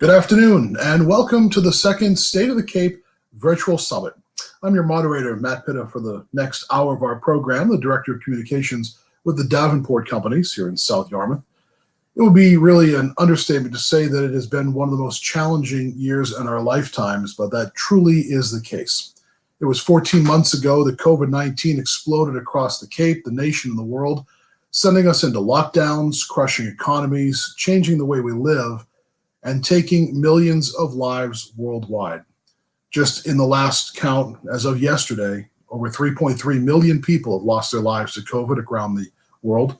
Good afternoon, and welcome to the second State of the Cape Virtual Summit. I'm your moderator, Matt Pitta, for the next hour of our program, the Director of Communications with the Davenport Companies here in South Yarmouth. It would be really an understatement to say that it has been one of the most challenging years in our lifetimes, but that truly is the case. It was 14 months ago that COVID-19 exploded across the Cape, the nation, and the world, sending us into lockdowns, crushing economies, changing the way we live, and taking millions of lives worldwide. Just in the last count, as of yesterday, over 3.3 million people have lost their lives to COVID around the world.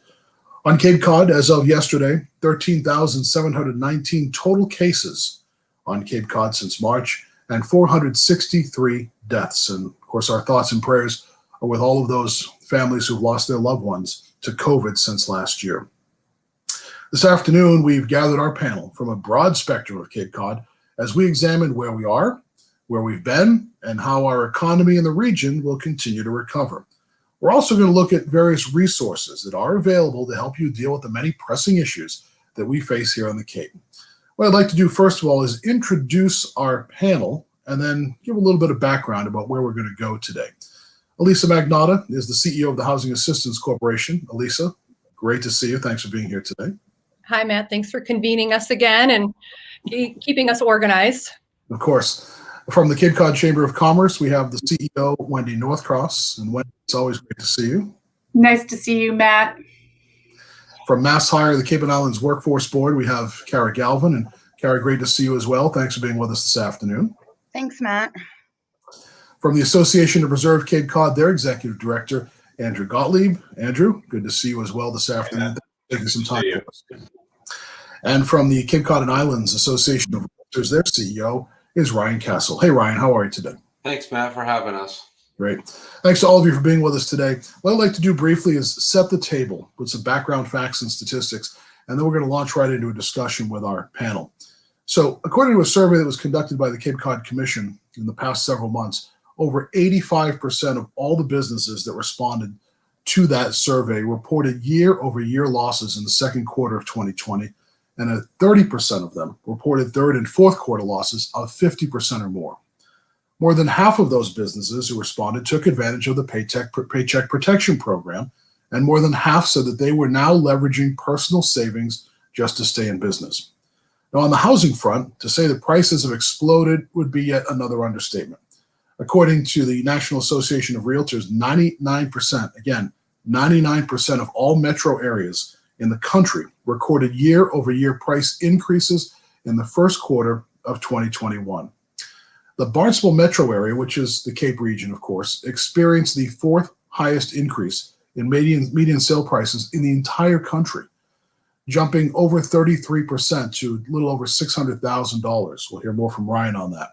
On Cape Cod, as of yesterday, 13,719 total cases on Cape Cod since March, and 463 deaths. And of course, our thoughts and prayers are with all of those families who've lost their loved ones to COVID since last year. This afternoon, we've gathered our panel from a broad spectrum of Cape Cod as we examine where we are, where we've been, and how our economy in the region will continue to recover. We're also going to look at various resources that are available to help you deal with the many pressing issues that we face here on the Cape. What I'd like to do, first of all, is introduce our panel and then give a little bit of background about where we're going to go today. Elisa Magnotta is the CEO of the Housing Assistance Corporation. Elisa, great to see you. Thanks for being here today. Hi, Matt. Thanks for convening us again and keeping us organized. Of course. From the Cape Cod Chamber of Commerce, we have the CEO, Wendy Northcross. And Wendy, it's always great to see you. Nice to see you, Matt. From MassHire, the Cape and Islands Workforce Board, we have Kara Galvin. And Kara, great to see you as well. Thanks for being with us this afternoon. Thanks, Matt. From the Association to Preserve Cape Cod, their Executive Director, Andrew Gottlieb. Andrew, good to see you as well this afternoon. Taking some time for us. And from the Cape Cod and Islands Association of Realtors, their CEO is Ryan Castle. Hey, Ryan, how are you today? Thanks, Matt, for having us. Great. Thanks to all of you for being with us today. What I'd like to do briefly is set the table with some background facts and statistics, and then we're going to launch right into a discussion with our panel. So, according to a survey that was conducted by the Cape Cod Commission in the past several months, over 85% of all the businesses that responded to that survey reported year-over-year losses in the second quarter of 2020, and 30% of them reported third and fourth quarter losses of 50% or more. More than half of those businesses who responded took advantage of the Paycheck Protection Program, and more than half said that they were now leveraging personal savings just to stay in business. Now, on the housing front, to say that prices have exploded would be yet another understatement. According to the National Association of Realtors, 99%, again, 99% of all metro areas in the country recorded year-over-year price increases in the first quarter of 2021. The Barnstable metro area, which is the Cape region, of course, experienced the fourth highest increase in median sale prices in the entire country, jumping over 33% to a little over $600,000. We'll hear more from Ryan on that.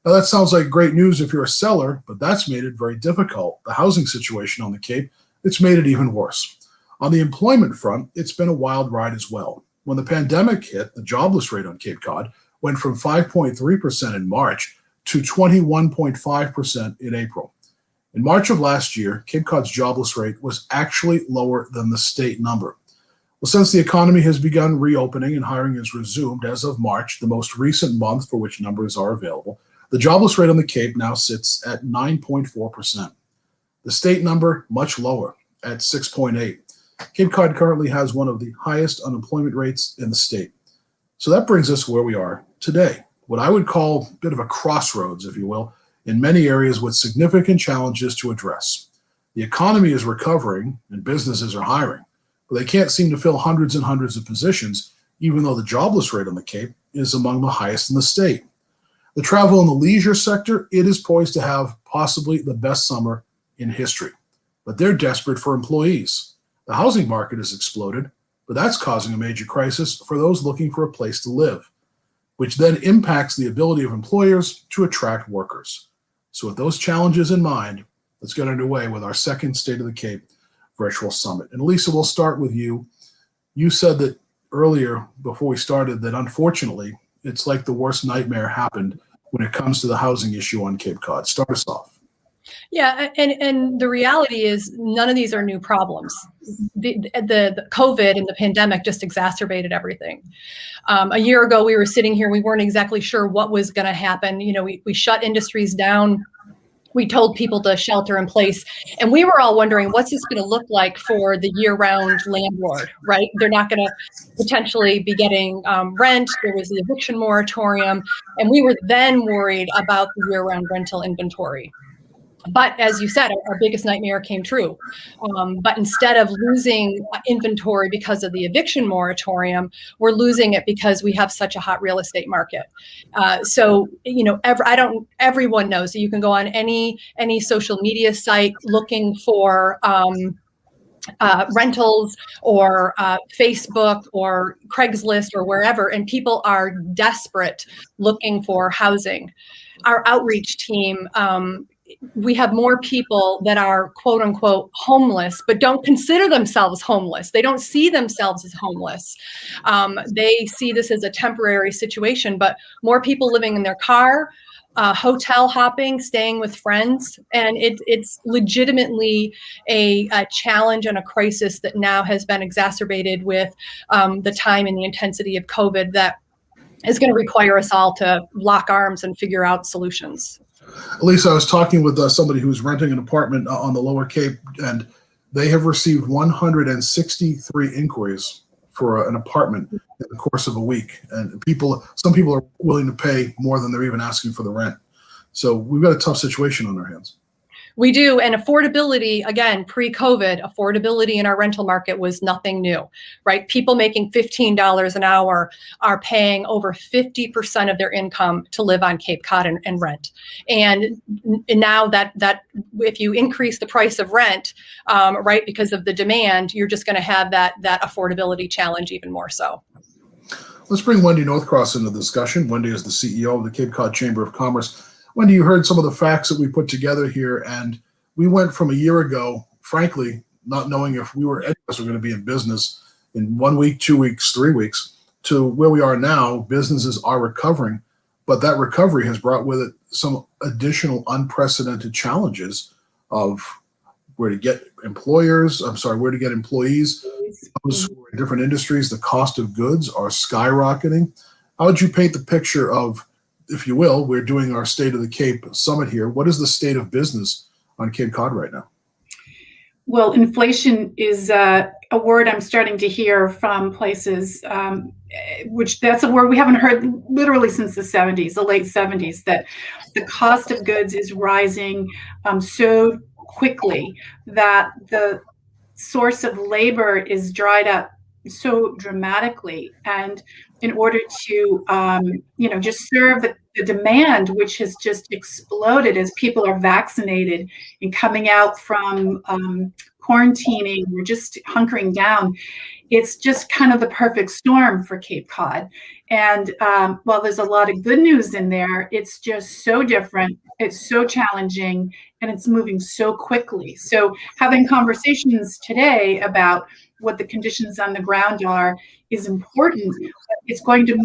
Now, that sounds like great news if you're a seller, but that's made it very difficult. The housing situation on the Cape, it's made it even worse. On the employment front, it's been a wild ride as well. When the pandemic hit, the jobless rate on Cape Cod went from 5.3% in March to 21.5% in April. In March of last year, Cape Cod's jobless rate was actually lower than the state number. Well, since the economy has begun reopening and hiring has resumed as of March, the most recent month for which numbers are available, the jobless rate on the Cape now sits at 9.4%. The state number, much lower, at 6.8%. Cape Cod currently has one of the highest unemployment rates in the state. So that brings us where we are today, what I would call a bit of a crossroads, if you will, in many areas with significant challenges to address. The economy is recovering and businesses are hiring, but they can't seem to fill hundreds and hundreds of positions, even though the jobless rate on the Cape is among the highest in the state. The travel and the leisure sector, it is poised to have possibly the best summer in history, but they're desperate for employees. The housing market has exploded, but that's causing a major crisis for those looking for a place to live, which then impacts the ability of employers to attract workers. So with those challenges in mind, let's get underway with our second State of the Cape Virtual Summit. And Lisa, we'll start with you. You said that earlier, before we started, that unfortunately, it's like the worst nightmare happened when it comes to the housing issue on Cape Cod. Start us off. Yeah, and the reality is none of these are new problems. The COVID and the pandemic just exacerbated everything. A year ago, we were sitting here, we weren't exactly sure what was going to happen. You know, we shut industries down. We told people to shelter in place, and we were all wondering, what's this going to look like for the year-round landlord, right? They're not going to potentially be getting rent. There was the eviction moratorium, and we were then worried about the year-round rental inventory. But as you said, our biggest nightmare came true. But instead of losing inventory because of the eviction moratorium, we're losing it because we have such a hot real estate market. So, you know, everyone knows that you can go on any social media site looking for rentals or Facebook or Craigslist or wherever, and people are desperate looking for housing. Our outreach team, we have more people that are quote unquote homeless, but don't consider themselves homeless. They don't see themselves as homeless. They see this as a temporary situation, but more people living in their car, hotel hopping, staying with friends. And it's legitimately a challenge and a crisis that now has been exacerbated with the time and the intensity of COVID that is going to require us all to lock arms and figure out solutions. Lisa, I was talking with somebody who's renting an apartment on the Lower Cape, and they have received 163 inquiries for an apartment in the course of a week. And some people are willing to pay more than they're even asking for the rent. So we've got a tough situation on our hands. We do. And affordability, again, pre-COVID, affordability in our rental market was nothing new, right? People making $15 an hour are paying over 50% of their income to live on Cape Cod and rent. And now that if you increase the price of rent, right, because of the demand, you're just going to have that affordability challenge even more so. Let's bring Wendy Northcross into the discussion. Wendy is the CEO of the Cape Cod Chamber of Commerce. Wendy, you heard some of the facts that we put together here, and we went from a year ago, frankly, not knowing if any of us were going to be in business in 1 week, 2 weeks, 3 weeks, to where we are now. Businesses are recovering, but that recovery has brought with it some additional unprecedented challenges of where to get employees, those who are in different industries. The cost of goods are skyrocketing. How would you paint the picture of, if you will, we're doing our State of the Cape Summit here. What is the state of business on Cape Cod right now? Well, inflation is a word I'm starting to hear from places, which that's a word we haven't heard literally since the 70s, the late 70s, that the cost of goods is rising so quickly that the source of labor is dried up so dramatically. And in order to, just serve the demand, which has just exploded as people are vaccinated and coming out from quarantining or just hunkering down, it's just kind of the perfect storm for Cape Cod. And while there's a lot of good news in there, it's just so different, it's so challenging, and it's moving so quickly. So having conversations today about what the conditions on the ground are is important. It's going to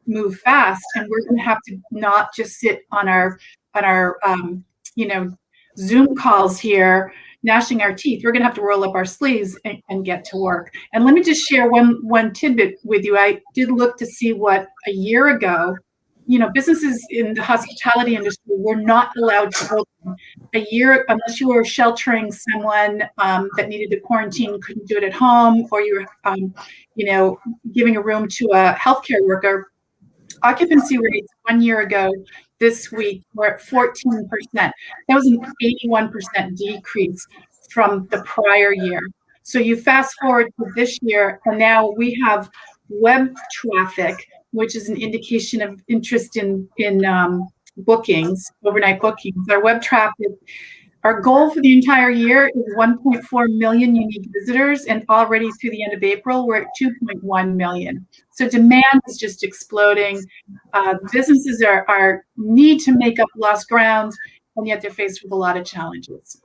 move fast, and we're going to have to not just sit on our Zoom calls here gnashing our teeth. We're going to have to roll up our sleeves and get to work. And let me just share one tidbit with you. I did look to see what a year ago, businesses in the hospitality industry were not allowed to open a year unless you were sheltering someone that needed to quarantine, couldn't do it at home, or you were, giving a room to a healthcare worker. Occupancy rates 1 year ago this week were at 14%. That was an 81% decrease from the prior year. So you fast forward to this year, and now we have web traffic, which is an indication of interest in bookings, overnight bookings. Our web traffic, our goal for the entire year is 1.4 million unique visitors, and already through the end of April, we're at 2.1 million. So demand is just exploding. Businesses need to make up lost ground, and yet they're faced with a lot of challenges.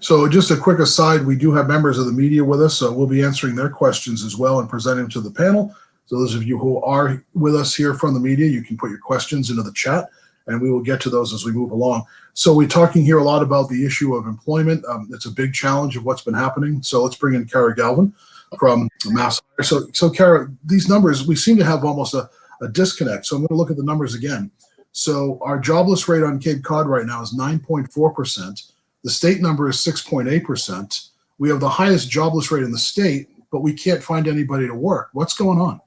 So just a quick aside, we do have members of the media with us, so we'll be answering their questions as well and presenting them to the panel. So those of you who are with us here from the media, you can put your questions into the chat, and we will get to those as we move along. So we're talking here a lot about the issue of employment. It's a big challenge of what's been happening. So let's bring in Kara Galvin from Mass Hire. So Kara, these numbers, we seem to have almost a disconnect. So I'm going to look at the numbers again. So our jobless rate on Cape Cod right now is 9.4%. The state number is 6.8%. We have the highest jobless rate in the state, but we can't find anybody to work. What's going on?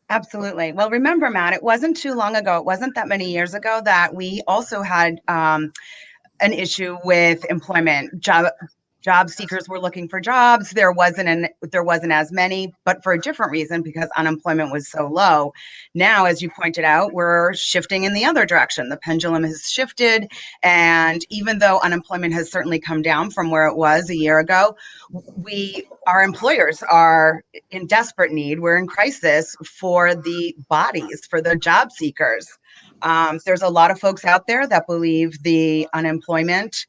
Absolutely. Well, remember, Matt, it wasn't too long ago. It wasn't that many years ago that we also had an issue with employment. Job seekers were looking for jobs. There wasn't as many, but for a different reason, because unemployment was so low. Now, as you pointed out, we're shifting in the other direction. The pendulum has shifted, and even though unemployment has certainly come down from where it was a year ago, our employers are in desperate need. We're in crisis for the bodies, for the job seekers. There's a lot of folks out there that believe the unemployment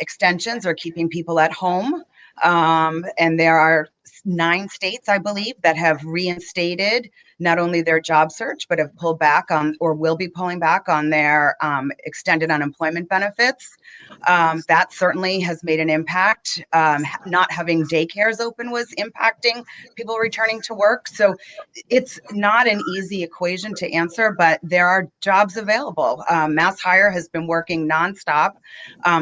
extensions are keeping people at home. And there are 9 states, I believe, that have reinstated not only their job search, but have pulled back on, or will be pulling back on, their extended unemployment benefits. That certainly has made an impact. Not having daycares open was impacting people returning to work. So it's not an easy equation to answer, but there are jobs available. Mass Hire has been working nonstop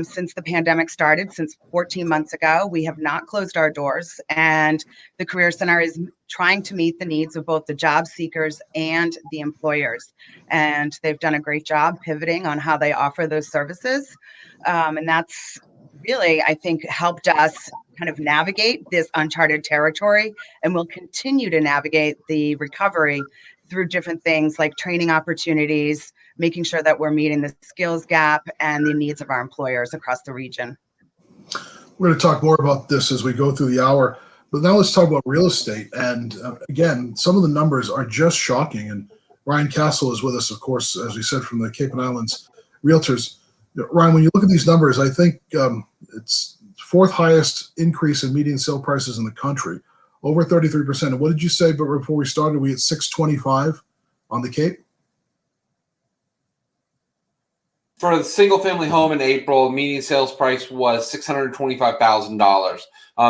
since the pandemic started, since 14 months ago. We have not closed our doors, and the Career Center is trying to meet the needs of both the job seekers and the employers. And they've done a great job pivoting on how they offer those services. And that's really, I think, helped us kind of navigate this uncharted territory, and we'll continue to navigate the recovery through different things like training opportunities, making sure that we're meeting the skills gap and the needs of our employers across the region. We're going to talk more about this as we go through the hour. But now let's talk about real estate. And again, some of the numbers are just shocking. And Ryan Castle is with us, of course, as we said, from the Cape and Islands Realtors. Ryan, when you look at these numbers, I think it's 4th highest increase in median sale prices in the country, over 33%. And what did you say? But before we started, we at 625 on the Cape? For the single family home in April, median sales price was $625,000.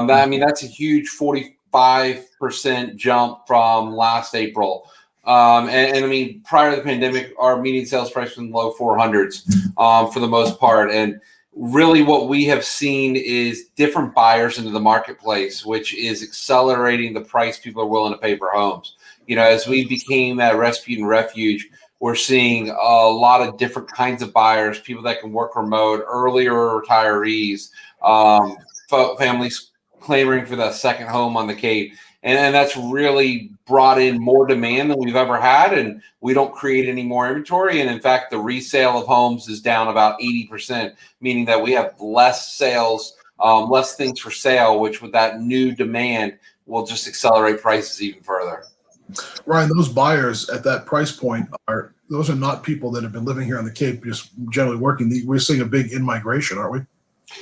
That's a huge 45% jump from last April. Prior to the pandemic, our median sales price was in the low 400s for the most part. And really what we have seen is different buyers into the marketplace, which is accelerating the price people are willing to pay for homes. As we became that Rasputin refuge, we're seeing a lot of different kinds of buyers, people that can work remote, earlier retirees, families clamoring for that second home on the Cape. And that's really brought in more demand than we've ever had. And we don't create any more inventory. And in fact, the resale of homes is down about 80%, meaning that we have less sales, less things for sale, which with that new demand will just accelerate prices even further. Ryan, those buyers at that price point those are not people that have been living here on the Cape, just generally working. We're seeing a big in-migration, aren't we?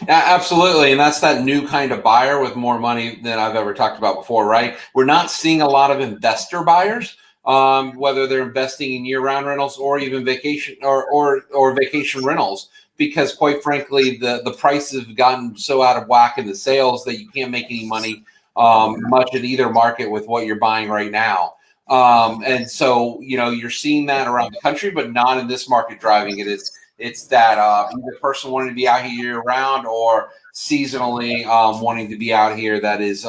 Absolutely. And that's that new kind of buyer with more money than I've ever talked about before, right? We're not seeing a lot of investor buyers, whether they're investing in year-round rentals or even vacation or vacation rentals, because quite frankly, the prices have gotten so out of whack in the sales that you can't make any money much in either market with what you're buying right now. And so, you're seeing that around the country, but not in this market driving it. It's that either person wanting to be out here year round or seasonally wanting to be out here that is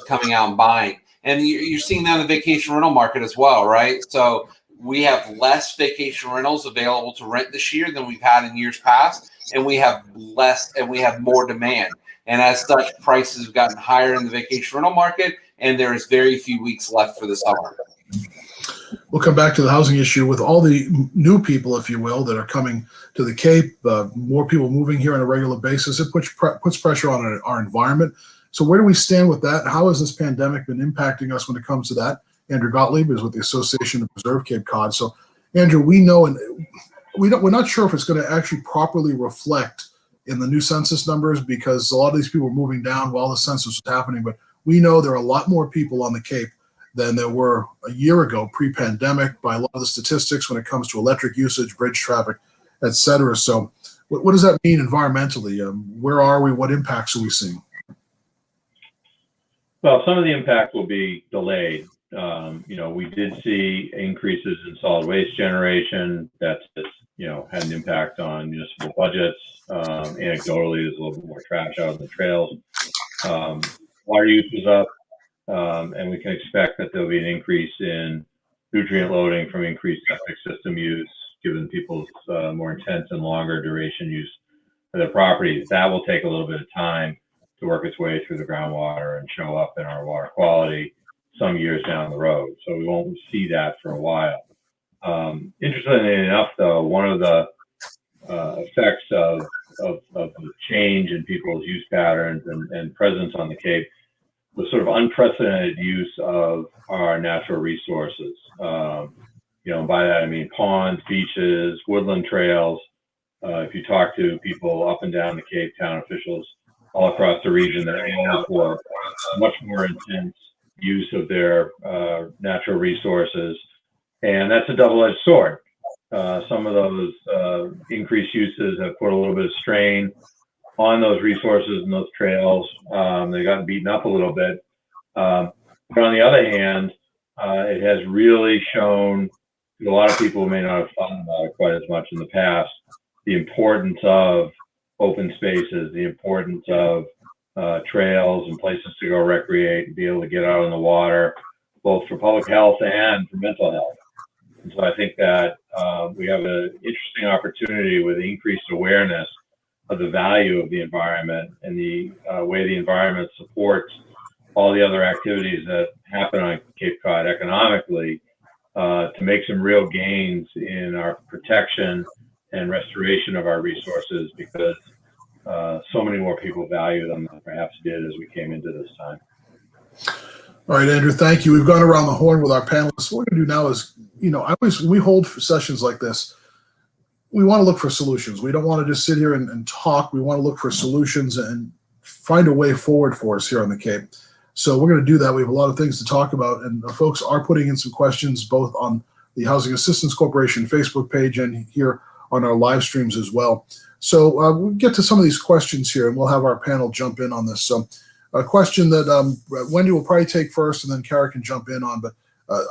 coming out and buying. And you're seeing that in the vacation rental market as well, right? So we have less vacation rentals available to rent this year than we've had in years past, and we have more demand. And as such, prices have gotten higher in the vacation rental market, and there is very few weeks left for the summer. We'll come back to the housing issue with all the new people, if you will, that are coming to the Cape, more people moving here on a regular basis. It puts pressure on our environment. So where do we stand with that? How has this pandemic been impacting us when it comes to that? Andrew Gottlieb is with the Association of Preserve Cape Cod. So, Andrew, we know, and we're not sure if it's going to actually properly reflect in the new census numbers, because a lot of these people are moving down while the census is happening. But we know there are a lot more people on the Cape than there were a year ago, pre-pandemic, by a lot of the statistics when it comes to electric usage, bridge traffic, et cetera. So what does that mean environmentally? Where are we? What impacts are we seeing? Well, some of the impact will be delayed. We did see increases in solid waste generation. That's had an impact on municipal budgets. Anecdotally, there's a little bit more trash out on the trails. Water use is up, and we can expect that there'll be an increase in nutrient loading from increased septic system use, given people's more intense and longer duration use for their properties. That will take a little bit of time to work its way through the groundwater and show up in our water quality some years down the road. So we won't see that for a while. Interestingly enough, though, one of the effects of the change in people's use patterns and presence on the Cape was sort of unprecedented use of our natural resources. By that I mean ponds, beaches, woodland trails. If you talk to people up and down the Cape, town officials all across the region, they're all for much more intense use of their natural resources, and that's a double-edged sword. Some of those increased uses have put a little bit of strain on those resources and those trails. They got beaten up a little bit, but on the other hand, it has really shown to a lot of people who may not have thought about it quite as much in the past, the importance of open spaces, the importance of trails and places to go recreate and be able to get out on the water, both for public health and for mental health. And so I think that we have an interesting opportunity with increased awareness of the value of the environment and the way the environment supports all the other activities that happen on Cape Cod economically, to make some real gains in our protection and restoration of our resources, because so many more people value them than perhaps did as we came into this time. All right, Andrew, thank you. We've gone around the horn with our panelists. What we're going to do now is, when we hold sessions like this, we want to look for solutions. We don't want to just sit here and talk. We want to look for solutions and find a way forward for us here on the Cape. So we're going to do that. We have a lot of things to talk about, and folks are putting in some questions both on the Housing Assistance Corporation Facebook page and here on our live streams as well. So we'll get to some of these questions here, and we'll have our panel jump in on this. So a question that Wendy will probably take first, and then Kara can jump in on, but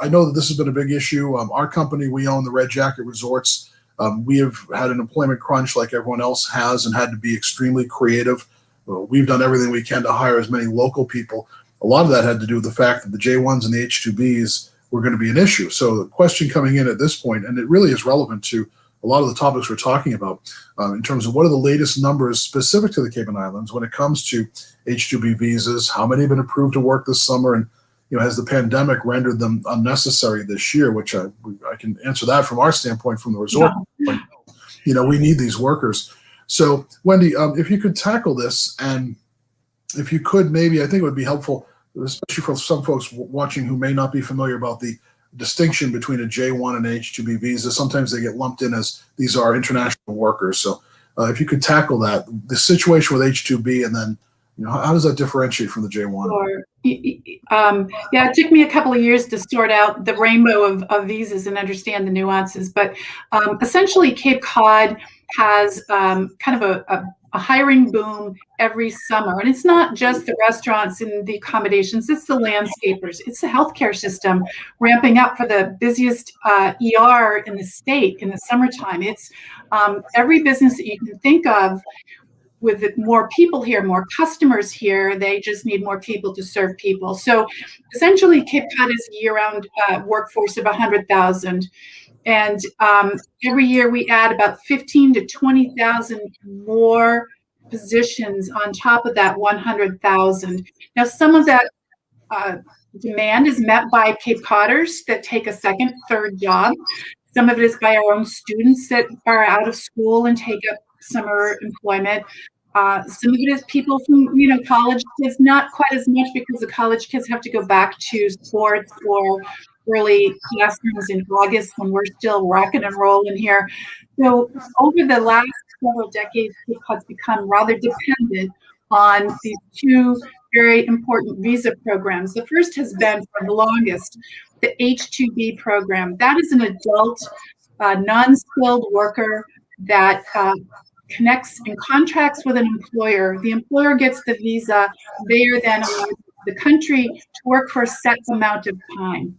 I know that this has been a big issue. Our company, we own the Red Jacket Resorts. We have had an employment crunch like everyone else has and had to be extremely creative. We've done everything we can to hire as many local people. A lot of that had to do with the fact that the J1s and the H2Bs were going to be an issue. So the question coming in at this point, and it really is relevant to a lot of the topics we're talking about in terms of what are the latest numbers specific to the Cayman Islands when it comes to H2B visas, how many have been approved to work this summer, and has the pandemic rendered them unnecessary this year, which I can answer that from our standpoint, from the resort. Yeah. We need these workers. So Wendy, if you could tackle this, and if you could, maybe I think it would be helpful, especially for some folks watching who may not be familiar about the distinction between a J1 and H2B visa. Sometimes they get lumped in as these are international workers. So if you could tackle that, the situation with H2B, and then how does that differentiate from the J1? Sure. Yeah, it took me a couple of years to sort out the rainbow of visas and understand the nuances. But essentially, Cape Cod has kind of a hiring boom every summer. And it's not just the restaurants and the accommodations, it's the landscapers, it's the healthcare system ramping up for the busiest ER in the state in the summertime. It's every business that you can think of. With more people here, more customers here, they just need more people to serve people. So essentially, Cape Cod is a year-round workforce of 100,000. And every year we add about 15 to 20,000 more positions on top of that 100,000. Now, some of that demand is met by Cape Codders that take a second, third job. Some of it is by our own students that are out of school and take up summer employment. Some of it is people from, college kids, not quite as much because the college kids have to go back to sports or early classrooms in August when we're still rocking and rolling here. So over the last several decades, Cape Cod's become rather dependent on these two very important visa programs. The first has been for the longest, the H-2B program. That is an adult, non-skilled worker that connects and contracts with an employer. The employer gets the visa. They are then allowed the country to work for a set amount of time.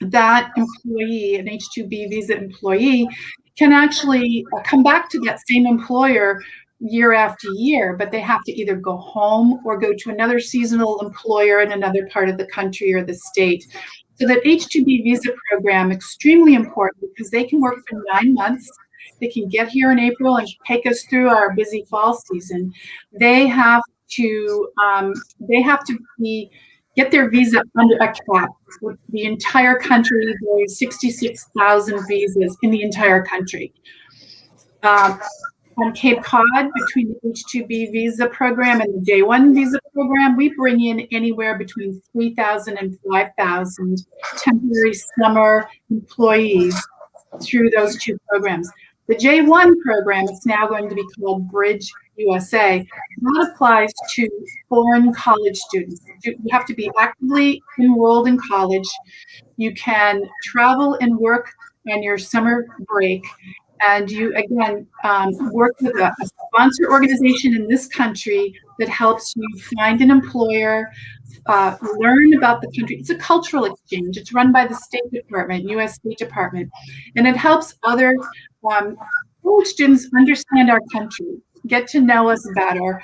That employee, an H-2B visa employee, can actually come back to that same employer year after year, but they have to either go home or go to another seasonal employer in another part of the country or the state. So that H-2B visa program, extremely important because they can work for 9 months. They can get here in April and take us through our busy fall season. They have to get their visa under a cap. The entire country, there's 66,000 visas in the entire country. On Cape Cod, between the H-2B visa program and the J-1 visa program, we bring in anywhere between 3,000 and 5,000 temporary summer employees through those two programs. The J-1 program is now going to be called Bridge USA. That applies to foreign college students. You have to be actively enrolled in college. You can travel and work on your summer break. And you, again, work with a sponsor organization in this country that helps you find an employer, learn about the country. It's a cultural exchange. It's run by the State Department, U.S. State Department. And it helps other college students understand our country, get to know us better,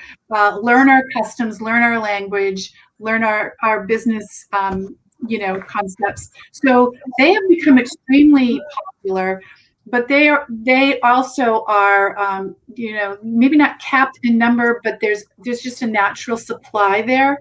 learn our customs, learn our language, learn our business concepts. So they have become extremely popular. But they also are, maybe not capped in number, but there's just a natural supply there.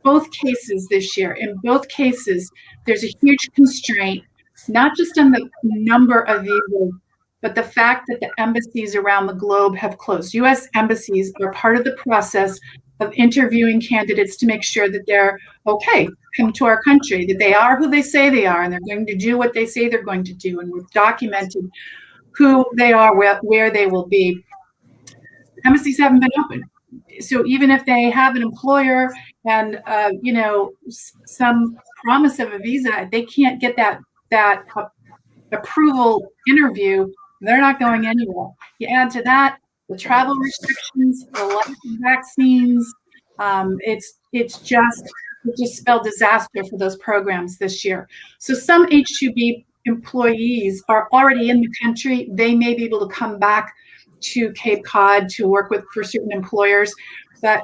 Both cases this year, in both cases, there's a huge constraint, not just on the number of visas, but the fact that the embassies around the globe have closed. U.S. embassies are part of the process of interviewing candidates to make sure that they're okay, come to our country, that they are who they say they are, and they're going to do what they say they're going to do, and we've documented who they are, where they will be. Embassies haven't been open. So even if they have an employer and, some promise of a visa, they can't get that approval interview, they're not going anywhere. You add to that the travel restrictions, the lack of vaccines, it just spelled disaster for those programs this year. So some H-2B employees are already in the country. They may be able to come back to Cape Cod to work for certain employers. But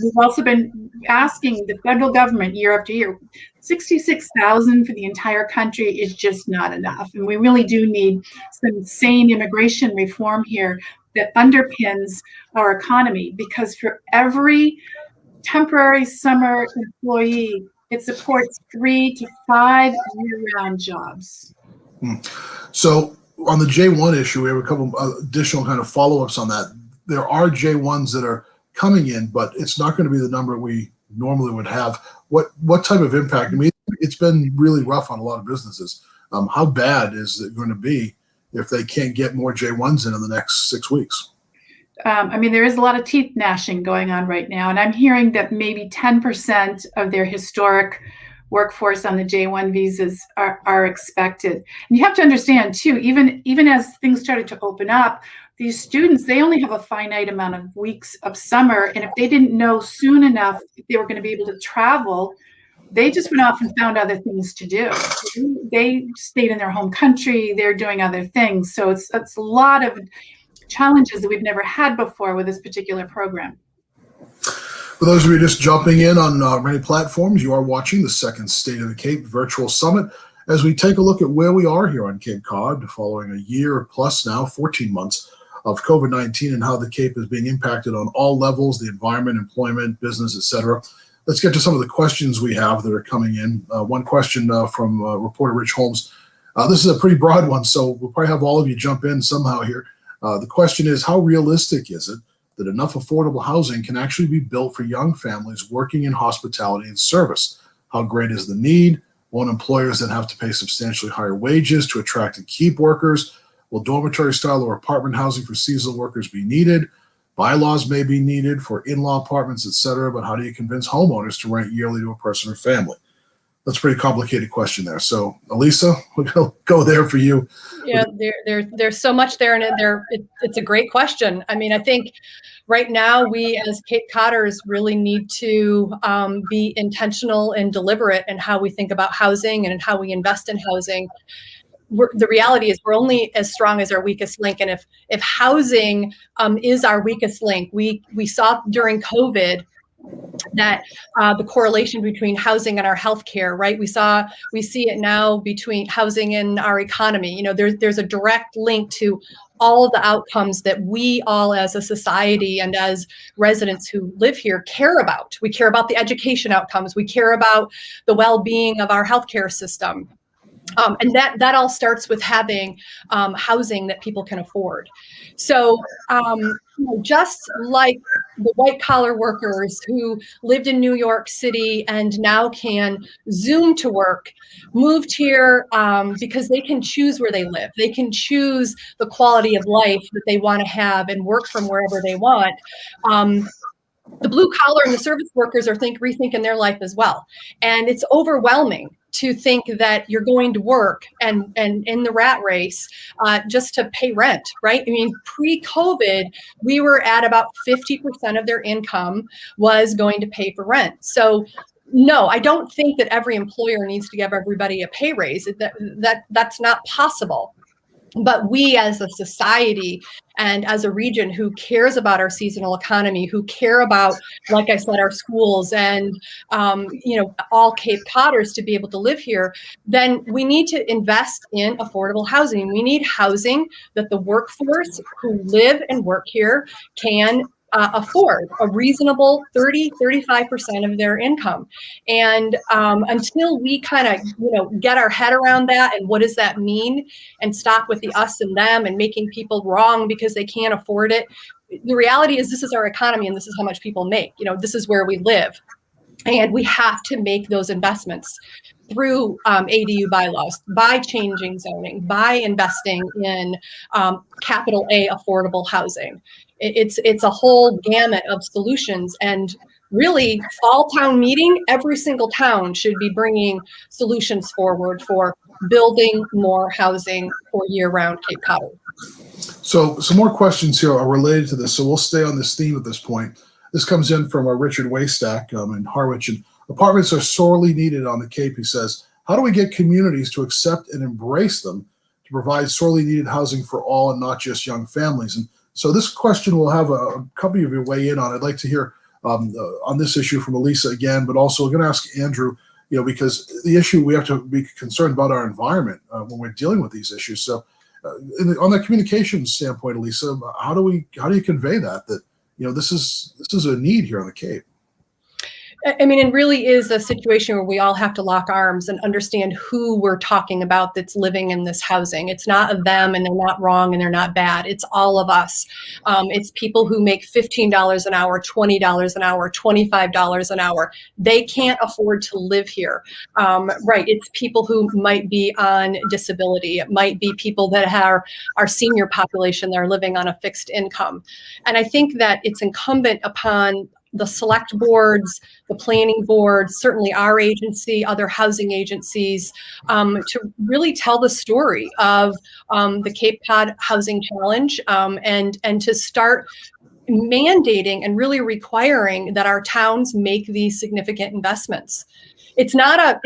we've also been asking the federal government year after year, 66,000 for the entire country is just not enough. And we really do need some sane immigration reform here that underpins our economy, because for every temporary summer employee, it supports 3 to 5 year-round jobs. So on the J1 issue, we have a couple additional kind of follow-ups on that. There are J1s that are coming in, but it's not going to be the number we normally would have. What type of impact? I mean, it's been really rough on a lot of businesses. How bad is it going to be if they can't get more J1s in the next 6 weeks? There is a lot of teeth gnashing going on right now, and I'm hearing that maybe 10% of their historic workforce on the J1 visas are expected. And you have to understand too, even as things started to open up, these students, they only have a finite amount of weeks of summer, and if they didn't know soon enough if they were going to be able to travel, they just went off and found other things to do. They stayed in their home country, they're doing other things. So it's a lot of challenges that we've never had before with this particular program. For those of you just jumping in on many platforms, you are watching the second State of the Cape Virtual Summit as we take a look at where we are here on Cape Cod following a year plus now, 14 months of COVID-19 and how the Cape is being impacted on all levels, the environment, employment, business, etc. Let's get to some of the questions we have that are coming in. One question from reporter Rich Holmes. This is a pretty broad one, so we'll probably have all of you jump in somehow here. The question is, how realistic is it that enough affordable housing can actually be built for young families working in hospitality and service? How great is the need? Won't employers then have to pay substantially higher wages to attract and keep workers? Will dormitory style or apartment housing for seasonal workers be needed? Bylaws may be needed for in-law apartments, et cetera, but how do you convince homeowners to rent yearly to a person or family? That's a pretty complicated question there. So, Elisa, we'll go there for you. Yeah, there's so much there, and it's a great question. I mean, I think right now we as Cape Codders really need to be intentional and deliberate in how we think about housing and how we invest in housing. The reality is we're only as strong as our weakest link, and if housing is our weakest link, we saw during COVID that the correlation between housing and our healthcare, right? We see it now between housing and our economy. You know, there's a direct link to all of the outcomes that we all as a society and as residents who live here care about. We care about the education outcomes. We care about the well-being of our healthcare system. And that all starts with having housing that people can afford. So just like the white collar workers who lived in New York City and now can Zoom to work, moved here because they can choose where they live. They can choose the quality of life that they want to have and work from wherever they want. The blue collar and the service workers are rethinking their life as well. And it's overwhelming to think that you're going to work and in the rat race just to pay rent, right? I mean, pre-COVID, we were at about 50% of their income was going to pay for rent. So no, I don't think that every employer needs to give everybody a pay raise. That's not possible. But we as a society and as a region who cares about our seasonal economy, who care about, like I said, our schools and, all Cape Codders to be able to live here, then we need to invest in affordable housing. We need housing that the workforce who live and work here can afford, a reasonable 35% of their income. And until we kind of, get our head around that and what does that mean and stop with the us and them and making people wrong because they can't afford it. The reality is this is our economy and this is how much people make. This is where we live. And we have to make those investments through ADU bylaws, by changing zoning, by investing in capital A affordable housing. It's a whole gamut of solutions, and really fall town meeting, every single town should be bringing solutions forward for building more housing for year-round Cape Cod. So some more questions here are related to this. So we'll stay on this theme at this point. This comes in from Richard Waystack in Harwich. And apartments are sorely needed on the Cape, he says. How do we get communities to accept and embrace them to provide sorely needed housing for all and not just young families? And so this question will have a couple of you weigh in on. I'd like to hear on this issue from Elisa again, but also I'm going to ask Andrew, because the issue, we have to be concerned about our environment when we're dealing with these issues. So on that communication standpoint, Elisa, how do you convey that this is a need here on the Cape? I mean, it really is a situation where we all have to lock arms and understand who we're talking about that's living in this housing. It's not them and they're not wrong and they're not bad. It's all of us. It's people who make $15 an hour, $20 an hour, $25 an hour. They can't afford to live here. Right. It's people who might be on disability. It might be people that are our senior population that are living on a fixed income. And I think that it's incumbent upon the select boards, the planning boards, certainly our agency, other housing agencies, to really tell the story of the Cape Cod Housing Challenge and to start mandating and really requiring that our towns make these significant investments. It's not a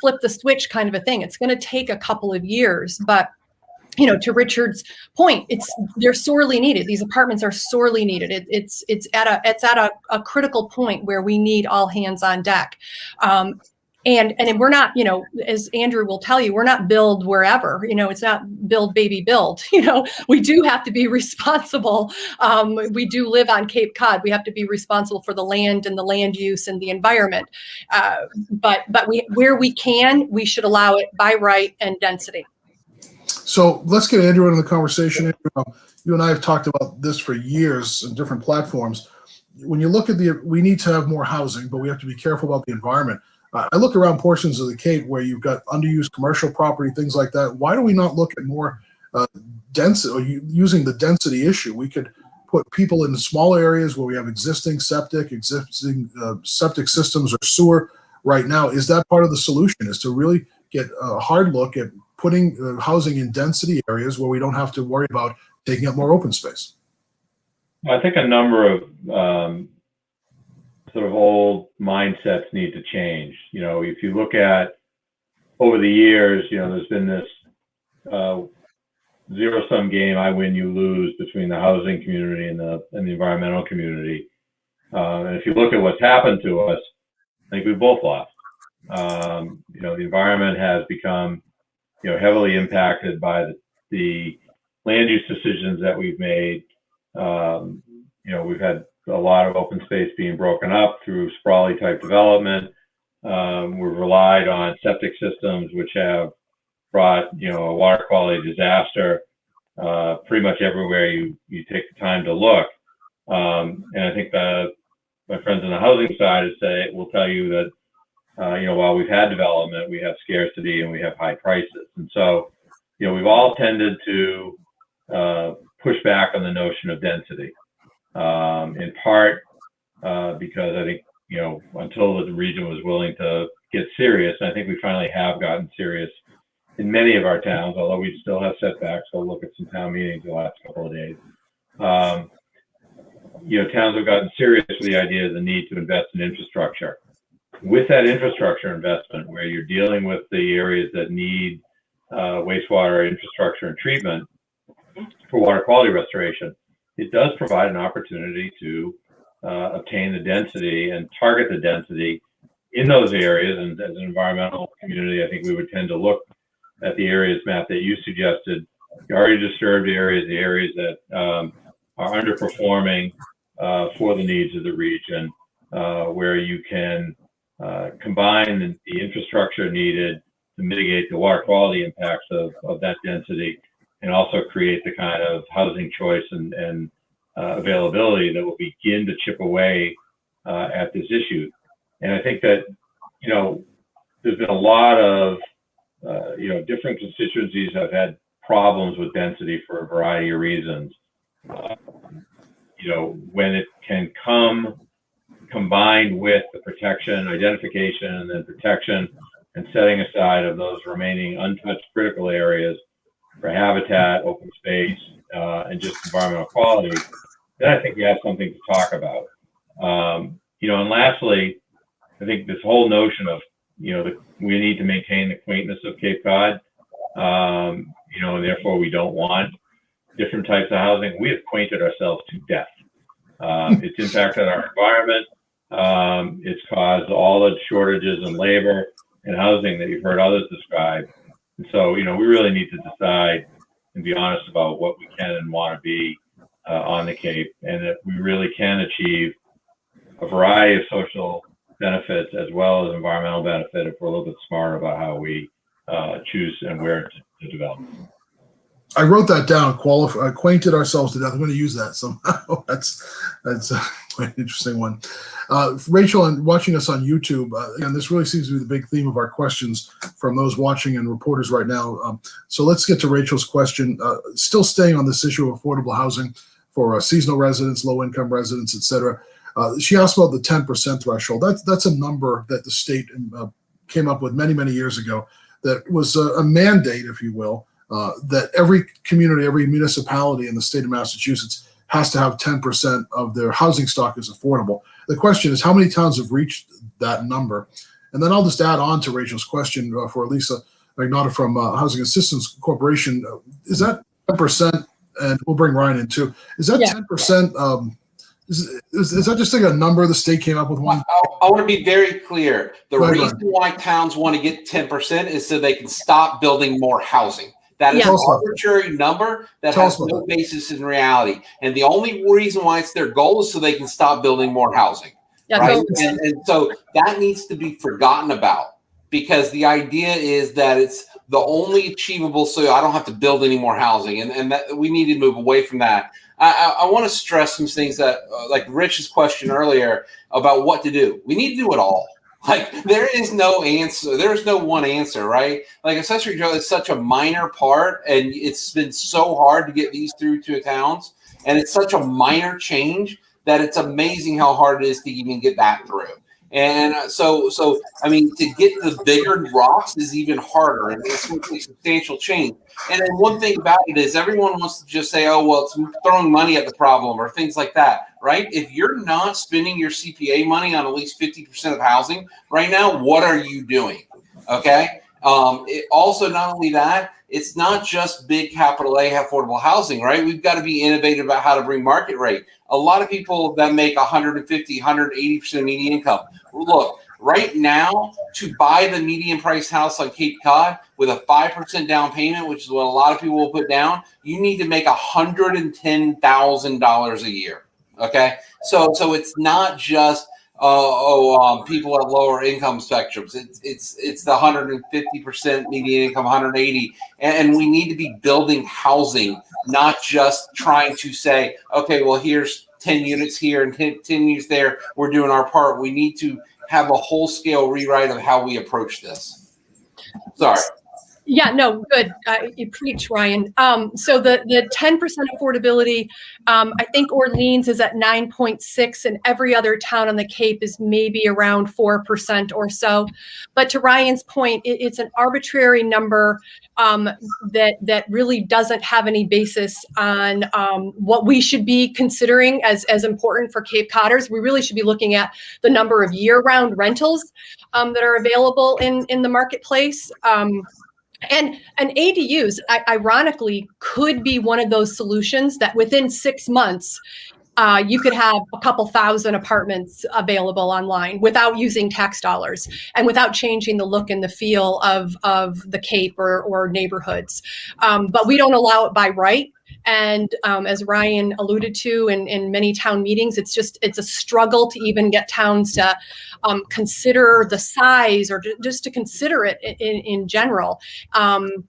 flip the switch kind of a thing. It's going to take a couple of years, but to Richard's point, they're sorely needed. These apartments are sorely needed. It's at a critical point where we need all hands on deck. And we're not, as Andrew will tell you, we're not build wherever, it's not build, baby, build, we do have to be responsible. We do live on Cape Cod. We have to be responsible for the land and the land use and the environment. But where we can, we should allow it by right and density. So let's get Andrew into the conversation. Andrew, you and I have talked about this for years on different platforms. When you look at we need to have more housing, but we have to be careful about the environment. I look around portions of the Cape where you've got underused commercial property, things like that. Why do we not look at more density or using the density issue? We could put people in small areas where we have existing septic systems or sewer right now. Is that part of the solution, is to really get a hard look at putting housing in density areas where we don't have to worry about taking up more open space? I think a number of sort of old mindsets need to change. You know, if you look at over the years, you know, there's been this zero-sum game, I win, you lose, between the housing community and the environmental community. And if you look at what's happened to us, I think we've both lost. You know, the environment has become, you know, heavily impacted by the land use decisions that we've made. You know, we've had a lot of open space being broken up through sprawly type development. We've relied on septic systems, which have brought, you know, a water quality disaster pretty much everywhere you take the time to look. And I think my friends on the housing side will tell you that, you know, while we've had development, we have scarcity and we have high prices. And so, you know, we've all tended to push back on the notion of density, in part because I think, you know, until the region was willing to get serious, and I think we finally have gotten serious in many of our towns, although we still have setbacks. So look at some town meetings the last couple of days. You know, towns have gotten serious with the idea of the need to invest in infrastructure. With that infrastructure investment, where you're dealing with the areas that need wastewater infrastructure and treatment for water quality restoration, it does provide an opportunity to obtain the density and target the density in those areas. And as an environmental community, I think we would tend to look at the areas, Matt, that you suggested, the already disturbed areas, the areas that are underperforming for the needs of the region, where you can combine the infrastructure needed to mitigate the water quality impacts of that density, and also create the kind of housing choice and availability that will begin to chip away at this issue. And I think that, you know, there's been a lot of, you know, different constituencies have had problems with density for a variety of reasons. You know, when it can come combined with the protection, identification, and then protection and setting aside of those remaining untouched critical areas for habitat, open space, and just environmental quality, then I think we have something to talk about. You know, and lastly, I think this whole notion of, you know, we need to maintain the quaintness of Cape Cod, you know, and therefore we don't want different types of housing. We have quainted ourselves to death. It's impacted our environment. It's caused all the shortages in labor and housing that you've heard others describe. And so, you know, we really need to decide and be honest about what we can and want to be on the Cape, and that we really can achieve a variety of social benefits as well as environmental benefit if we're a little bit smarter about how we choose and where to develop. I wrote that down. Acquainted ourselves to death. I'm going to use that somehow. That's quite an interesting one. Rachel, and watching us on YouTube, and this really seems to be the big theme of our questions from those watching and reporters right now. So let's get to Rachel's question. Still staying on this issue of affordable housing for seasonal residents, low-income residents, et cetera. She asked about the 10% threshold. That's a number that the state came up with many, many years ago. That was a mandate, if you will, that every community, every municipality in the state of Massachusetts has to have 10% of their housing stock is affordable. The question is, how many towns have reached that number? And then I'll just add on to Rachel's question for Lisa Magnotta from Housing Assistance Corporation. Is that 10%? And we'll bring Ryan in too. Is that 10%? Is that just like a number the state came up with one? I want to be very clear. The reason why towns want to get 10% is so they can stop building more housing. That is an arbitrary number that has no basis in reality. And the only reason why it's their goal is so they can stop building more housing. Right? And so that needs to be forgotten about, because the idea is that it's the only achievable, so I don't have to build any more housing. And that we need to move away from that. I want to stress some things that, like Rich's question earlier about what to do. We need to do it all. Like, there is no answer. There's no one answer, right? Like, accessory dwelling is such a minor part, and it's been so hard to get these through to towns. And it's such a minor change that it's amazing how hard it is to even get that through. And so I mean, to get the bigger rocks is even harder, and it's going to be substantial change. And then one thing about it is everyone wants to just say, oh, well, it's throwing money at the problem or things like that, right? If you're not spending your CPA money on at least 50% of housing right now, what are you doing? Okay. It also, not only that, it's not just big capital A affordable housing, right? We've got to be innovative about how to bring market rate. A lot of people that make 150, 180% median income. Look, right now, to buy the median price house on Cape Cod with a 5% down payment, which is what a lot of people will put down, you need to make $110,000 a year. Okay, so it's not just people at lower income spectrums. It's the 150% median income, 180, and we need to be building housing, not just trying to say, okay, well, here's 10 units here and 10 units there. We're doing our part. We need to have a whole scale rewrite of how we approach this. Sorry. Yeah, no, good. You preach, Ryan. So the 10% affordability, I think Orleans is at 9.6, and every other town on the Cape is maybe around 4% or so. But to Ryan's point, it's an arbitrary number that really doesn't have any basis on what we should be considering as important for Cape Codders. We really should be looking at the number of year-round rentals that are available in the marketplace. And ADUs, ironically, could be one of those solutions that within 6 months, you could have a couple thousand apartments available online without using tax dollars and without changing the look and the feel of the Cape or neighborhoods. But we don't allow it by right. And as Ryan alluded to in many town meetings, it's a struggle to even get towns to consider the size or just to consider it in general. And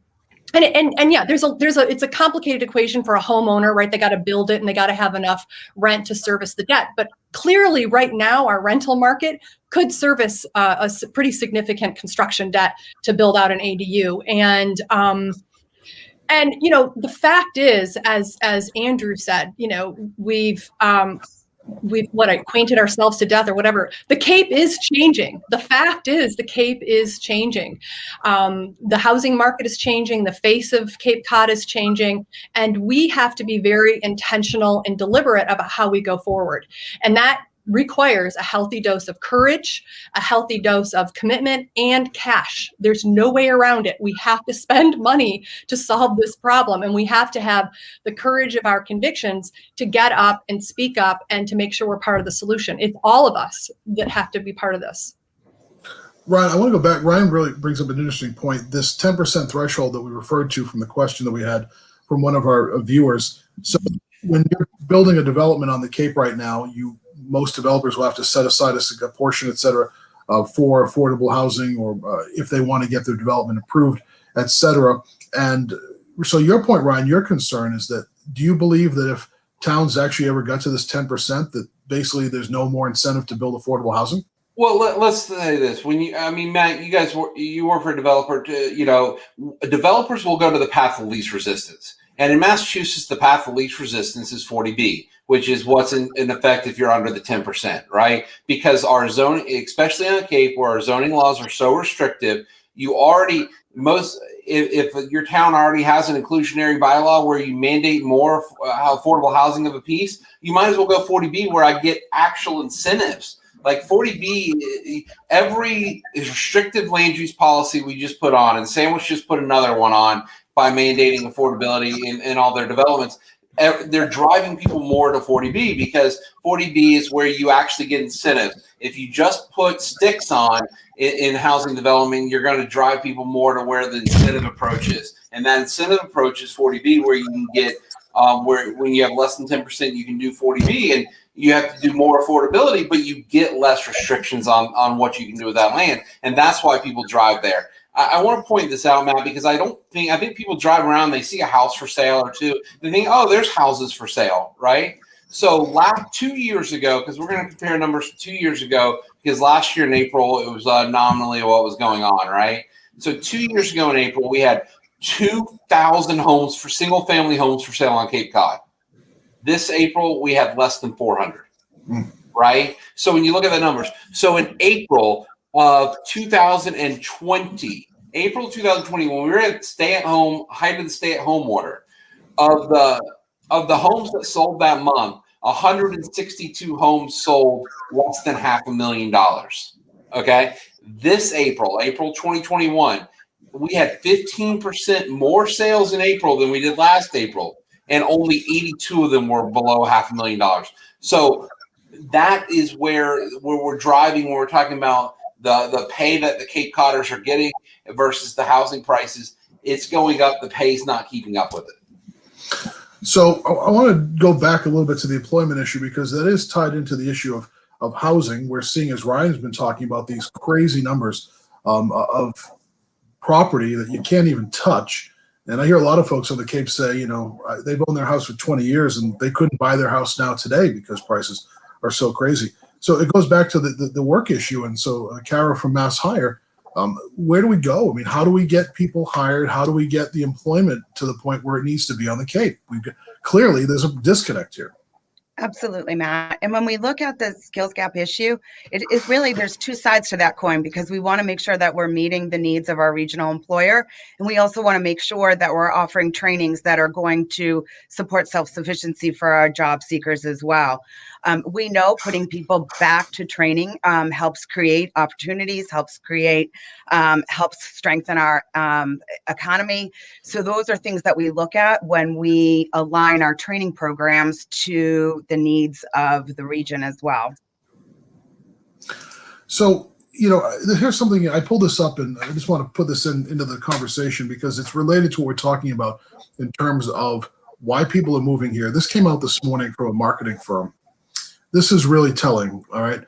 yeah, it's a complicated equation for a homeowner, right? They got to build it and they got to have enough rent to service the debt. But clearly right now, our rental market could service a pretty significant construction debt to build out an ADU. And you know, the fact is, as Andrew said, you know, we've acquainted ourselves to death or whatever. The Cape is changing. The fact is, the Cape is changing. The housing market is changing. The face of Cape Cod is changing, and we have to be very intentional and deliberate about how we go forward. And that requires a healthy dose of courage, a healthy dose of commitment, and cash. There's no way around it. We have to spend money to solve this problem, and we have to have the courage of our convictions to get up and speak up and to make sure we're part of the solution. It's all of us that have to be part of this. Ryan, I want to go back. Ryan really brings up an interesting point. This 10% threshold that we referred to from the question that we had from one of our viewers. So when you're building a development on the Cape right now, most developers will have to set aside a portion, et cetera, for affordable housing, or if they want to get their development approved, et cetera. And so your point, Ryan, your concern is that, do you believe that if towns actually ever got to this 10%, that basically there's no more incentive to build affordable housing? Well, let's say this. Matt, you work for a developer. Developers will go to the path of least resistance. And in Massachusetts, the path of least resistance is 40B, which is what's in effect if you're under the 10%, right? Because our zoning, especially on the Cape, where our zoning laws are so restrictive, if your town already has an inclusionary bylaw where you mandate more affordable housing of a piece, you might as well go 40B, where I get actual incentives. Like 40B, every restrictive land use policy we just put on, and Sandwich just put another one on by mandating affordability in all their developments, they're driving people more to 40B, because 40B is where you actually get incentives. If you just put sticks on in housing development, you're going to drive people more to where the incentive approach is. And that incentive approach is 40B, where you can get, where when you have less than 10%, you can do 40B, and you have to do more affordability, but you get less restrictions on what you can do with that land. And that's why people drive there. I want to point this out, Matt, because I think people drive around, they see a house for sale or two, they think, oh, there's houses for sale, right? So 2 years ago, because we're going to compare numbers 2 years ago, because last year in April, it was nominally what was going on, right? So 2 years ago in April, we had 2,000 homes for single family homes for sale on Cape Cod. This April, we have less than 400, Mm. right? So when you look at the numbers, so in April of 2020, April 2020, when we were at stay-at-home, height of the stay-at-home order, of the homes that sold that month, 162 homes sold less than $500,000. Okay, this April 2021, we had 15% more sales in April than we did last April, and only 82 of them were below $500,000. So that is where we're driving when we're talking about the pay that the Cape Codders are getting versus the housing prices. It's going up. The pay's not keeping up with it. So I want to go back a little bit to the employment issue, because that is tied into the issue of housing. We're seeing, as Ryan's been talking about, these crazy numbers of property that you can't even touch. And I hear a lot of folks on the Cape say, you know, they've owned their house for 20 years and they couldn't buy their house now today because prices are so crazy. So it goes back to the work issue. And so Kara from Mass Hire, where do we go? I mean, how do we get people hired? How do we get the employment to the point where it needs to be on the Cape? Clearly, there's a disconnect here. Absolutely, Matt. And when we look at the skills gap issue, it is really, there's two sides to that coin, because we want to make sure that we're meeting the needs of our regional employer. And we also want to make sure that we're offering trainings that are going to support self-sufficiency for our job seekers as well. We know putting people back to training helps create opportunities, helps strengthen our economy. So those are things that we look at when we align our training programs to the needs of the region as well. So, you know, here's something, I pulled this up and I just want to put this into the conversation because it's related to what we're talking about in terms of why people are moving here. This came out this morning from a marketing firm. This is really telling, all right?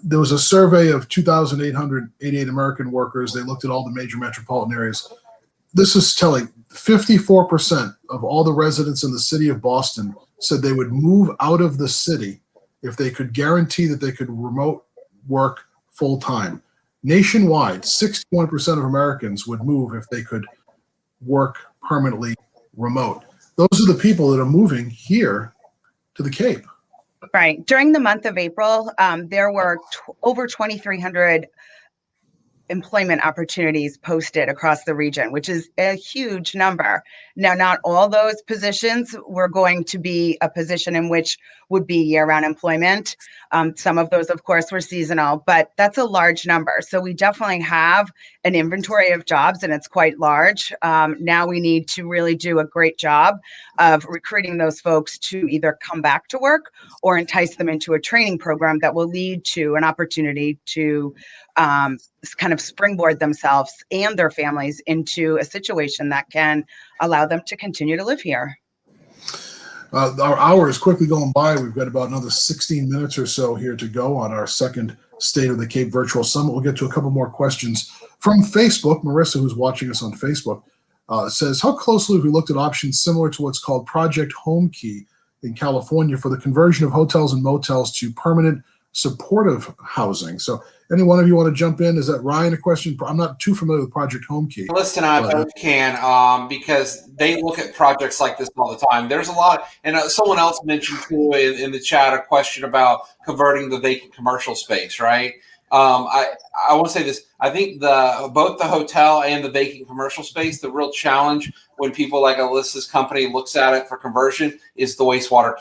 There was a survey of 2,888 American workers. They looked at all the major metropolitan areas. This is telling. 54% of all the residents in the city of Boston said they would move out of the city if they could guarantee that they could remote work full time. Nationwide, 61% of Americans would move if they could work permanently remote. Those are the people that are moving here to the Cape. Right. During the month of April, there were over 2,300 employment opportunities posted across the region, which is a huge number. Now, not all those positions were going to be a position in which would be year-round employment. Some of those, of course, were seasonal, but that's a large number. So we definitely have an inventory of jobs, and it's quite large. Now we need to really do a great job of recruiting those folks to either come back to work or entice them into a training program that will lead to an opportunity to kind of springboard themselves and their families into a situation that can allow them to continue to live here. Our hour is quickly going by. We've got about another 16 minutes or so here to go on our second State of the Cape Virtual Summit. We'll get to a couple more questions from Facebook. Marissa, who's watching us on Facebook, says, how closely have we looked at options similar to what's called Project Homekey in California for the conversion of hotels and motels to permanent supportive housing? So any one of you want to jump in? Is that Ryan a question? I'm not too familiar with Project Homekey. Listen, I both can because they look at projects like this all the time. There's a lot, and someone else mentioned too in the chat a question about converting the vacant commercial space, right? I want to say this. I think both the hotel and the vacant commercial space, the real challenge when people like Alyssa's company looks at it for conversion is the wastewater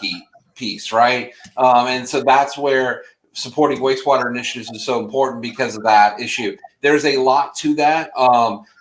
piece, right? And so that's where supporting wastewater initiatives is so important because of that issue. There's a lot to that.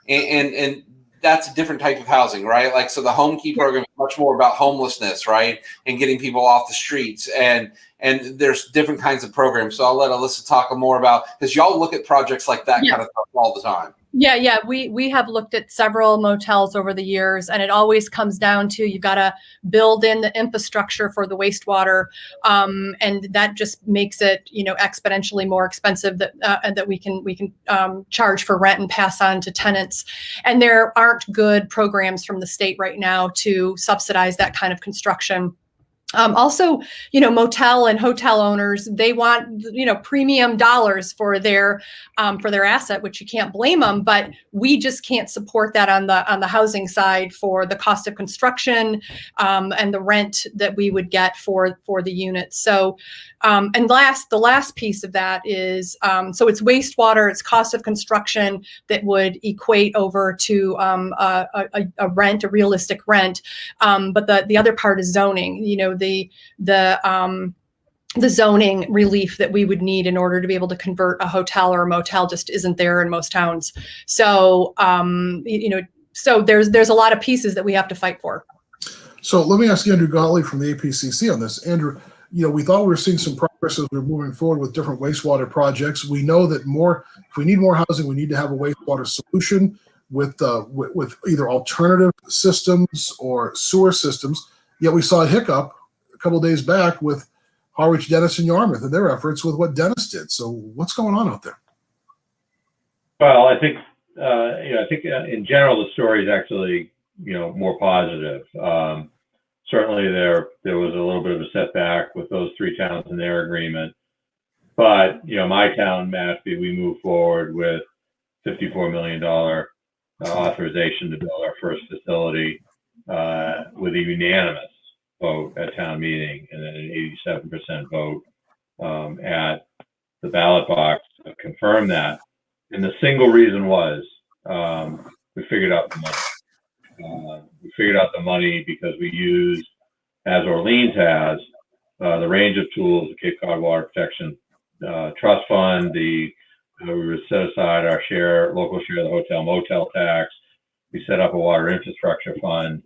And that's a different type of housing, right? Like, so the Homekey program is much more about homelessness, right? And getting people off the streets. And there's different kinds of programs. So I'll let Alyssa talk more about, because y'all look at projects like that kind of stuff all the time. Yeah. We have looked at several motels over the years, and it always comes down to you got to build in the infrastructure for the wastewater, and that just makes it exponentially more expensive that we can charge for rent and pass on to tenants. And there aren't good programs from the state right now to subsidize that kind of construction. Also, motel and hotel owners, they want, premium dollars for their asset, which you can't blame them, but we just can't support that on the housing side for the cost of construction, and the rent that we would get for the units. So, and the last piece of that is, so it's wastewater, it's cost of construction that would equate over to a rent, a realistic rent. But the other part is zoning. The zoning relief that we would need in order to be able to convert a hotel or a motel just isn't there in most towns. So, so there's a lot of pieces that we have to fight for. So let me ask Andrew Gottlieb from the APCC on this. Andrew, we thought we were seeing some progress as we're moving forward with different wastewater projects. We know that if we need more housing, we need to have a wastewater solution with either alternative systems or sewer systems. Yet we saw a hiccup a couple of days back with Harwich, Dennis, and Yarmouth and their efforts with what Dennis did. So what's going on out there? Well, I think in general the story is actually more positive. Certainly there was a little bit of a setback with those three towns in their agreement, but my town, Mashpee, we moved forward with $54 million authorization to build our first facility with a unanimous vote at town meeting, and then an 87% vote at the ballot box to confirm that. And the single reason was we figured out the money. We figured out the money because we used, as Orleans has, the range of tools, the Cape Cod Water Protection Trust Fund, we would set aside our local share of the hotel motel tax. We set up a water infrastructure fund,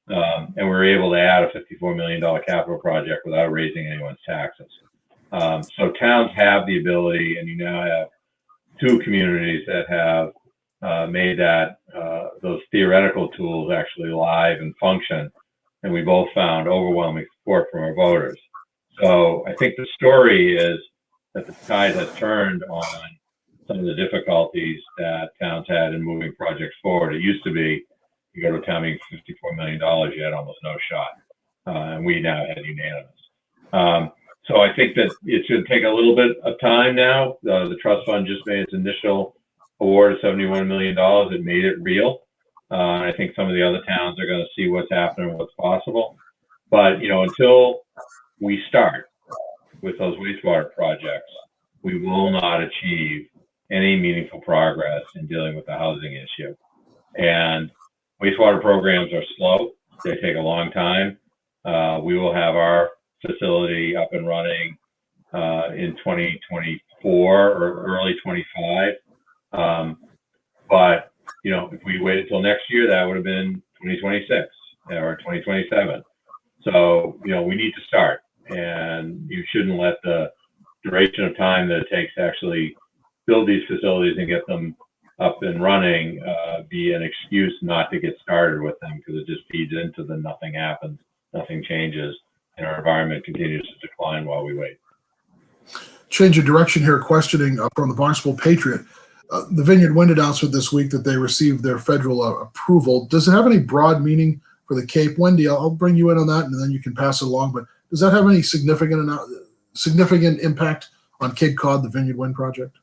and we were able to add a $54 million capital project without raising anyone's taxes. So towns have the ability, and you now have two communities that have made those theoretical tools actually live and function, and we both found overwhelming support from our voters. So I think the story is that the tide has turned on some of the difficulties that towns had in moving projects forward. It used to be, you go to a town meeting for $54 million, you had almost no shot. And we now had unanimous. So I think that it's going to take a little bit of time now. The trust fund just made its initial award of $71 million. It made it real. I think some of the other towns are going to see what's happening and what's possible. But, until we start with those wastewater projects, we will not achieve any meaningful progress in dealing with the housing issue. And wastewater programs are slow. They take a long time. We will have our facility up and running in 2024 or early 25. But, if we waited until next year, that would have been 2026 or 2027. So, we need to start, and you shouldn't let the duration of time that it takes to actually build these facilities and get them up and running be an excuse not to get started with them, because it just feeds into the nothing happens, nothing changes, and our environment continues to decline while we wait. Change of direction here, questioning from the Barnstable Patriot. The Vineyard Wind announcement this week that they received their federal approval. Does it have any broad meaning for the Cape? Wendy, I'll bring you in on that, and then you can pass it along. But does that have any significant impact on Cape Cod, the Vineyard Wind project?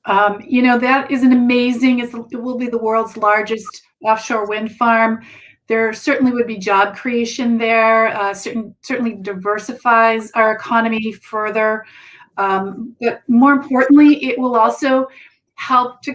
That is an amazing, it will be the world's largest offshore wind farm. There certainly would be job creation there, certainly diversifies our economy further. But more importantly, it will also help to,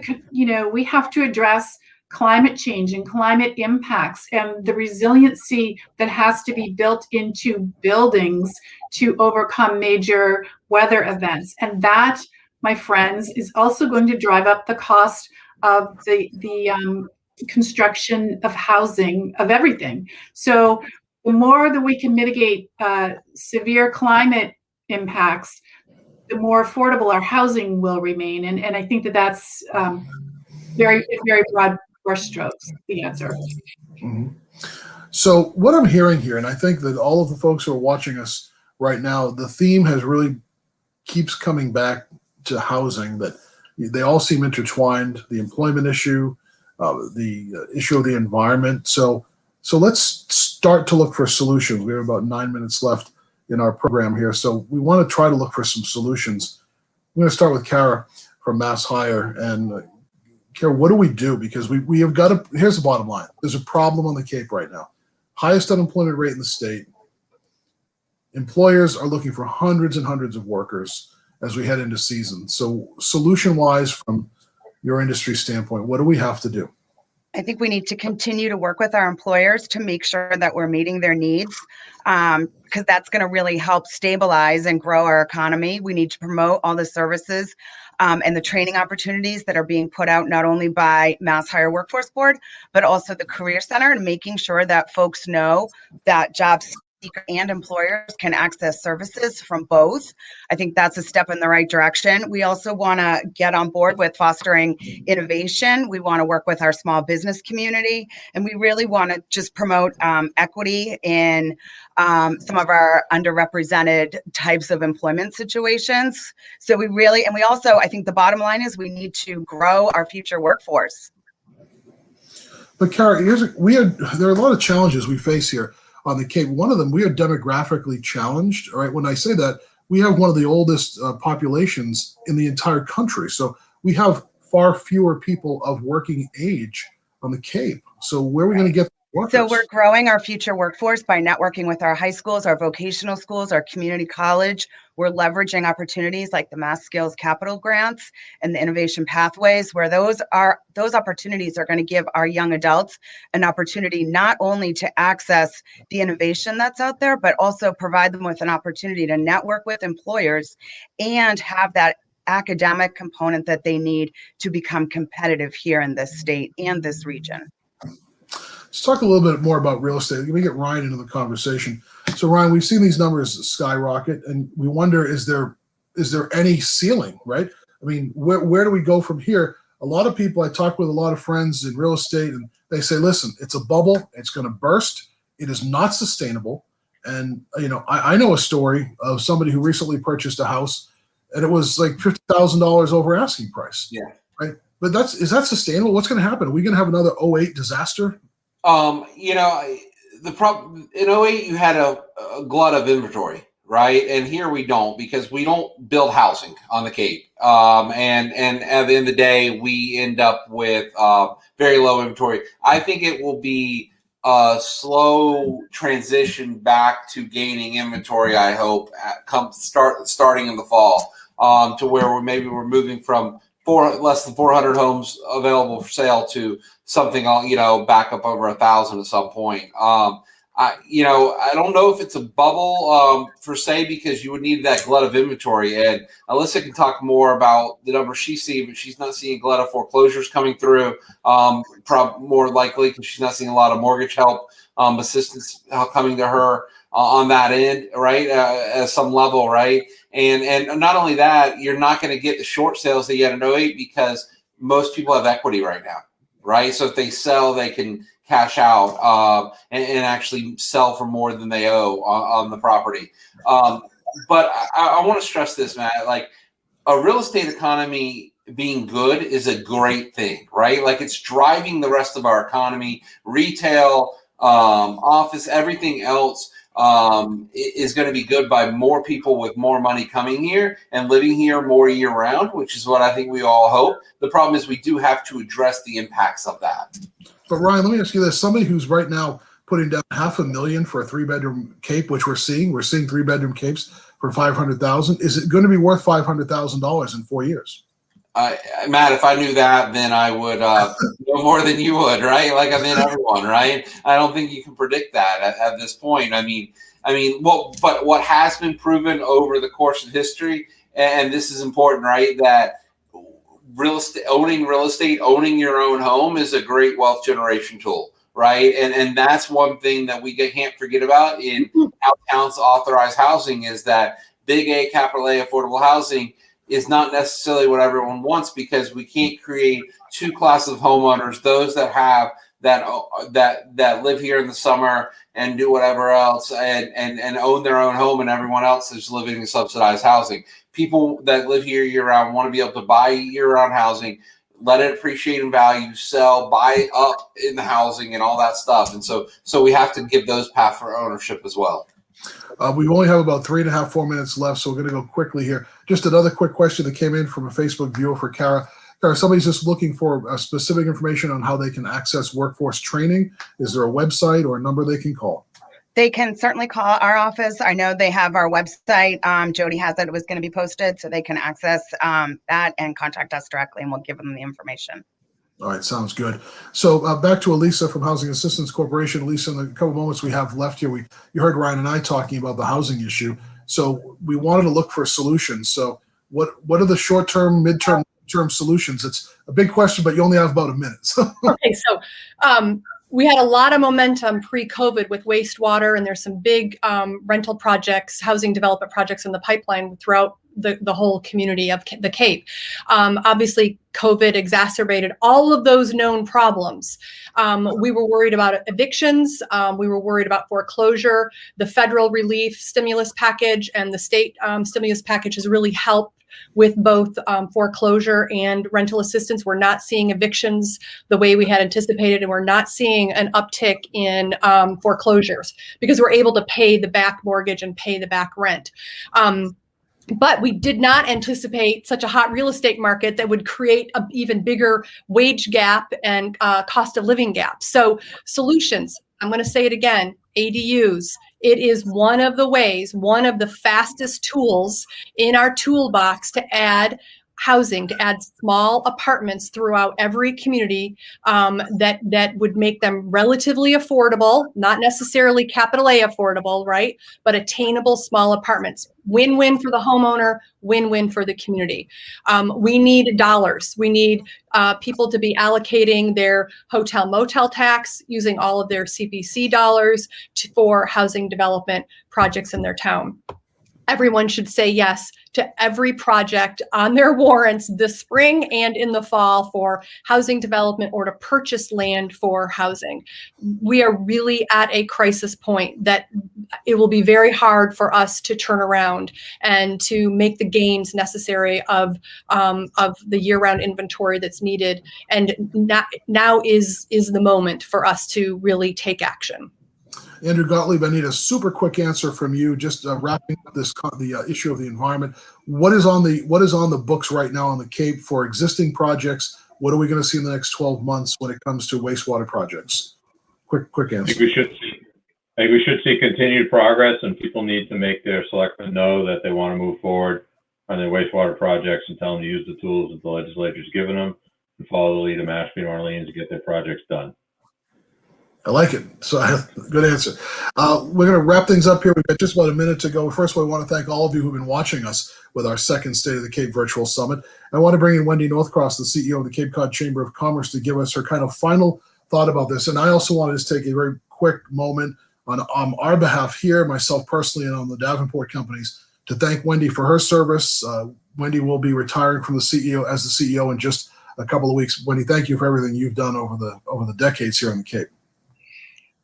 we have to address climate change and climate impacts and the resiliency that has to be built into buildings to overcome major weather events. And that, my friends, is also going to drive up the cost of the construction of housing, of everything. So the more that we can mitigate severe climate impacts, the more affordable our housing will remain. And I think that that's very, very broad brushstrokes, the answer. Mm-hmm. So what I'm hearing here, and I think that all of the folks who are watching us right now, the theme has really keeps coming back to housing, that they all seem intertwined, the employment issue, the issue of the environment. So So let's start to look for solutions. We have about 9 minutes left in our program here. So we want to try to look for some solutions. I'm going to start with Kara from Mass Hire. And Kara, what do we do? Because we have got to, here's the bottom line. There's a problem on the Cape right now. Highest unemployment rate in the state. Employers are looking for hundreds and hundreds of workers as we head into season. So solution-wise, from your industry standpoint, what do we have to do? I think we need to continue to work with our employers to make sure that we're meeting their needs, because that's going to really help stabilize and grow our economy. We need to promote all the services and the training opportunities that are being put out not only by Mass Hire Workforce Board, but also the Career Center, and making sure that folks know that job seekers and employers can access services from both. I think that's a step in the right direction. We also want to get on board with fostering innovation. We want to work with our small business community, and we really want to just promote equity in some of our underrepresented types of employment situations. So we also, I think the bottom line is we need to grow our future workforce. But Kara, there are a lot of challenges we face here on the Cape. One of them, we are demographically challenged. All right, when I say that, we have one of the oldest populations in the entire country. So we have far fewer people of working age on the Cape. So where are we going to get workers? So we're growing our future workforce by networking with our high schools, our vocational schools, our community college. We're leveraging opportunities like the Mass Skills Capital Grants and the Innovation Pathways, where those opportunities are going to give our young adults an opportunity not only to access the innovation that's out there, but also provide them with an opportunity to network with employers and have that academic component that they need to become competitive here in this state and this region. Let's talk a little bit more about real estate. Let me get Ryan into the conversation. So Ryan, we've seen these numbers skyrocket, and we wonder, is there any ceiling, right? I mean, where do we go from here? A lot of people, I talk with a lot of friends in real estate, and they say, listen, it's a bubble. It's going to burst. It is not sustainable. And, I know a story of somebody who recently purchased a house, and it was like $50,000 over asking price. Yeah. Right. But is that sustainable? What's going to happen? Are we going to have another 2008 disaster? The problem in 2008, you had a glut of inventory, right? And here we don't, because we don't build housing on the Cape. And at the end of the day, we end up with very low inventory. I think it will be a slow transition back to gaining inventory, I hope, starting in the fall, to where we're moving from less than 400 homes available for sale to something, back up over 1,000 at some point. I don't know if it's a bubble per se, because you would need that glut of inventory. And Alyssa can talk more about the numbers she's seeing, but she's not seeing a glut of foreclosures coming through. More likely because she's not seeing a lot of mortgage help assistance coming to her on that end, right? At some level, right? And not only that, you're not going to get the short sales that you had in 2008, because most people have equity right now, right? So if they sell, they can cash out and actually sell for more than they owe on the property. But I want to stress this, Matt, like a real estate economy being good is a great thing, right? Like it's driving the rest of our economy, retail, office, everything else is going to be good by more people with more money coming here and living here more year round, which is what I think we all hope. The problem is we do have to address the impacts of that. But Ryan, let me ask you this. Somebody who's right now putting down $500,000 for a 3-bedroom Cape, which we're seeing 3-bedroom Capes for $500,000. Is it going to be worth $500,000 in 4 years? Matt, if I knew that, then I would know more than you would, right? Like I mean, everyone, right? I don't think you can predict that at this point. But what has been proven over the course of history, and this is important, right? That owning real estate, owning your own home is a great wealth generation tool, right? And that's one thing that we can't forget about in how counts authorized housing is that big A, capital A affordable housing is not necessarily what everyone wants, because we can't create two classes of homeowners, those that have that live here in the summer and do whatever else and own their own home, and everyone else is living in subsidized housing. People that live here year round want to be able to buy year round housing, let it appreciate in value, sell, buy up in the housing and all that stuff. And so we have to give those path for ownership as well. We only have about 3.5, 4 minutes left, so we're going to go quickly here. Just another quick question that came in from a Facebook viewer for Kara. Kara, somebody's just looking for specific information on how they can access workforce training. Is there a website or a number they can call? They can certainly call our office. I know they have our website. Jody has it. It was going to be posted, so they can access that and contact us directly, and we'll give them the information. All right, sounds good. So back to Elisa from Housing Assistance Corporation. Elisa, in the couple moments we have left here, you heard Ryan and I talking about the housing issue. So we wanted to look for solutions. So what are the short-term, midterm, long-term solutions? It's a big question, but you only have about a minute. Okay, so we had a lot of momentum pre-COVID with wastewater, and there's some big rental projects, housing development projects in the pipeline throughout the whole community of the Cape. Obviously, COVID exacerbated all of those known problems. We were worried about evictions. We were worried about foreclosure. The federal relief stimulus package and the state stimulus package has really helped with both foreclosure and rental assistance. We're not seeing evictions the way we had anticipated, and we're not seeing an uptick in foreclosures because we're able to pay the back mortgage and pay the back rent. But we did not anticipate such a hot real estate market that would create an even bigger wage gap and cost of living gap. So solutions, I'm going to say it again, ADUs. It is one of the ways, one of the fastest tools in our toolbox to add housing, to add small apartments throughout every community that would make them relatively affordable, not necessarily capital A affordable, right? But attainable small apartments. Win-win for the homeowner, win-win for the community. We need dollars. We need people to be allocating their hotel motel tax, using all of their CPC dollars for housing development projects in their town. Everyone should say yes to every project on their warrants this spring and in the fall for housing development or to purchase land for housing. We are really at a crisis point that it will be very hard for us to turn around and to make the gains necessary of the year-round inventory that's needed. And now is the moment for us to really take action. Andrew Gottlieb, I need a super quick answer from you. Just wrapping up the issue of the environment. What is on the books right now on the Cape for existing projects? What are we going to see in the next 12 months when it comes to wastewater projects? Quick answer. I think we should see continued progress, and people need to make their selectmen know that they want to move forward on their wastewater projects and tell them to use the tools that the legislature's given them and follow the lead of Mashpee and Orleans to get their projects done. I like it. So good answer. We're going to wrap things up here. We've got just about a minute to go. First of all, I want to thank all of you who've been watching us with our second State of the Cape Virtual Summit. I want to bring in Wendy Northcross, the CEO of the Cape Cod Chamber of Commerce, to give us her kind of final thought about this. And I also wanted to take a very quick moment on our behalf here, myself personally, and on the Davenport companies, to thank Wendy for her service. Wendy will be retiring from the CEO in just a couple of weeks. Wendy, thank you for everything you've done over the decades here on the Cape.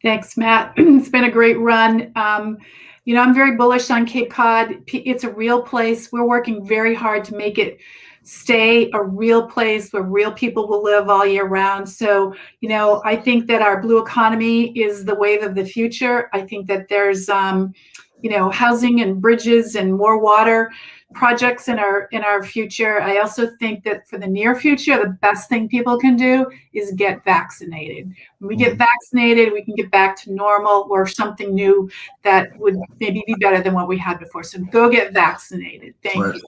Thanks, Matt. It's been a great run. I'm very bullish on Cape Cod. It's a real place. We're working very hard to make it stay a real place where real people will live all year round. So, I think that our blue economy is the wave of the future. I think that there's, housing and bridges and more water projects in our future. I also think that for the near future, the best thing people can do is get vaccinated. When we get vaccinated, we can get back to normal or something new that would maybe be better than what we had before. So go get vaccinated. Thank you.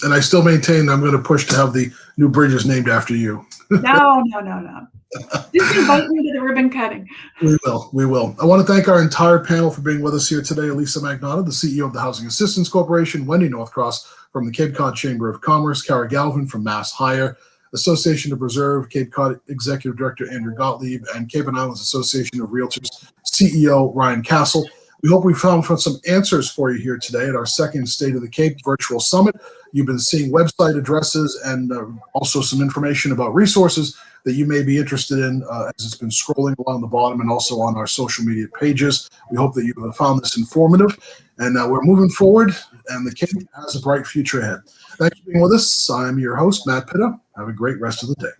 And I still maintain I'm going to push to have the new bridges named after you. No. Just invite me to the ribbon cutting. We will. I want to thank our entire panel for being with us here today. Elisa Magnotta, the CEO of the Housing Assistance Corporation, Wendy Northcross from the Cape Cod Chamber of Commerce, Kara Galvin from Mass Hire, Association to Preserve Cape Cod Executive Director Andrew Gottlieb, and Cape and Islands Association of Realtors CEO Ryan Castle. We hope we found some answers for you here today at our second State of the Cape Virtual Summit. You've been seeing website addresses and also some information about resources that you may be interested in as it's been scrolling along the bottom and also on our social media pages. We hope that you have found this informative, and we're moving forward, and the Cape has a bright future ahead. Thanks for being with us. I'm your host, Matt Pitta. Have a great rest of the day.